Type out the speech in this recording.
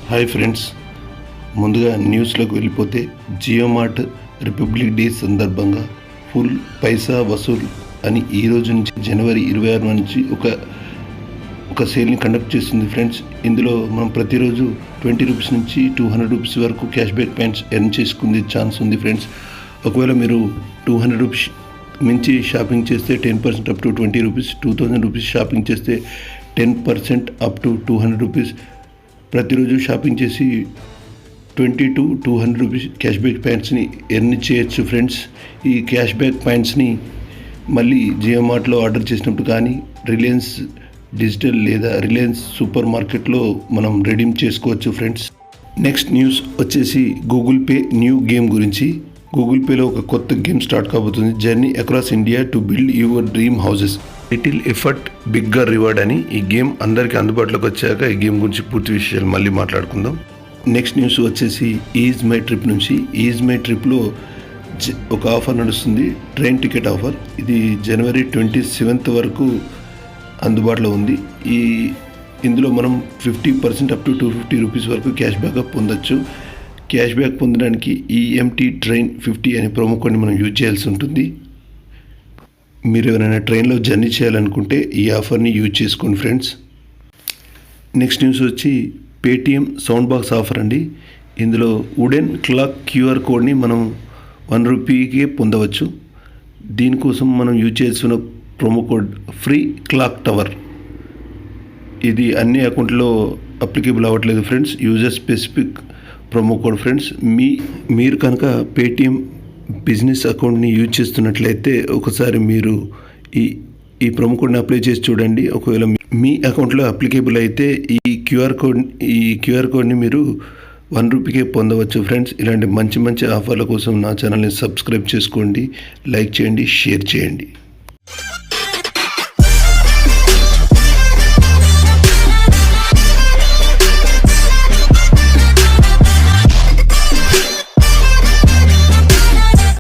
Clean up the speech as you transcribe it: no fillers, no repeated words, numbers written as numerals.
Hi friends, ముందుగా న్యూస్లోకి వెళ్ళిపోతే Jio mart republic day సందర్భంగా ఫుల్ పైసా వసూల్ అని ఈ రోజు నుంచి జనవరి 26 నుంచి ఒక సేల్ని కండక్ట్ చేస్తుంది ఫ్రెండ్స్. ఇందులో మనం ప్రతిరోజు 20 రూపీస్ నుంచి 200 రూపీస్ వరకు క్యాష్ బ్యాక్ పాయింట్స్ ఎర్న్ చేసుకునే ఛాన్స్ ఉంది ఫ్రెండ్స్. ఒకవేళ మీరు 200 రూపీస్ మించి షాపింగ్ చేస్తే 10% up to 20 rupees, 2000 rupees shopping చేస్తే 10% అప్ టు 200 రూపీస్ ప్రతిరోజు షాపింగ్ చేసి 20 to 200 రూపీస్ క్యాష్ బ్యాక్ పాయింట్స్ని ఎర్న్ చేయొచ్చు ఫ్రెండ్స్. ఈ క్యాష్ బ్యాక్ పాయింట్స్ని మళ్ళీ జియో మార్ట్లో ఆర్డర్ చేసినప్పుడు కానీ రిలయన్స్ డిజిటల్ లేదా రిలయన్స్ సూపర్ మార్కెట్లో మనం రెడీమ్ చేసుకోవచ్చు ఫ్రెండ్స్. నెక్స్ట్ న్యూస్ వచ్చేసి గూగుల్ పే న్యూ గేమ్ గురించి. గూగుల్ పేలో ఒక కొత్త గేమ్ స్టార్ట్ కాబోతుంది, journey across India to build your dream houses, little effort bigger reward అని. ఈ గేమ్ అందరికీ అందుబాటులోకి వచ్చాక ఈ గేమ్ గురించి పూర్తి విషయాలు మళ్ళీ మాట్లాడుకుందాం. నెక్స్ట్ న్యూస్ వచ్చేసి ఈజ్ మై ట్రిప్ నుంచి. ఈజ్ మై ట్రిప్లో ఒక ఆఫర్ నడుస్తుంది, ట్రైన్ టికెట్ ఆఫర్. ఇది జనవరి 27 వరకు అందుబాటులో ఉంది. ఇందులో మనం 50% అప్ టు 250 రూపీస్ వరకు క్యాష్ బ్యాక్ పొందొచ్చు. క్యాష్ బ్యాక్ పొందడానికి ఈఎంటీ ట్రైన్ 50 అనే ప్రోమో కోడ్ని మనం యూజ్ చేయాల్సి ఉంటుంది. మీరు ఎవరైనా ట్రైన్లో జర్నీ చేయాలనుకుంటే ఈ ఆఫర్ని యూజ్ చేసుకోండి ఫ్రెండ్స్. నెక్స్ట్ న్యూస్ వచ్చి పేటిఎం సౌండ్ బాక్స్ ఆఫర్ అండి. ఇందులో వుడెన్ క్లాక్ క్యూఆర్ కోడ్ని మనం 1 రూపీకే పొందవచ్చు. దీనికోసం మనం యూజ్ చేస్తున్న promo code free clock tower. ఇది అన్ని అకౌంట్లో అప్లికేబుల్ అవ్వట్లేదు friends, user specific promo code friends. మీరు కనుక పేటిఎం బిజినెస్ అకౌంట్ని యూజ్ చేస్తున్నట్లయితే ఒకసారి మీరు ఈ ప్రోమో కోడ్ని అప్లై చేసి చూడండి. ఒకవేళ మీ అకౌంట్లో అప్లికేబుల్ అయితే ఈ క్యూఆర్ కోడ్ని మీరు 1 రూపీకే పొందవచ్చు ఫ్రెండ్స్. ఇలాంటి మంచి ఆఫర్ల కోసం నా ఛానల్ని సబ్స్క్రైబ్ చేసుకోండి, లైక్ చేయండి, షేర్ చేయండి.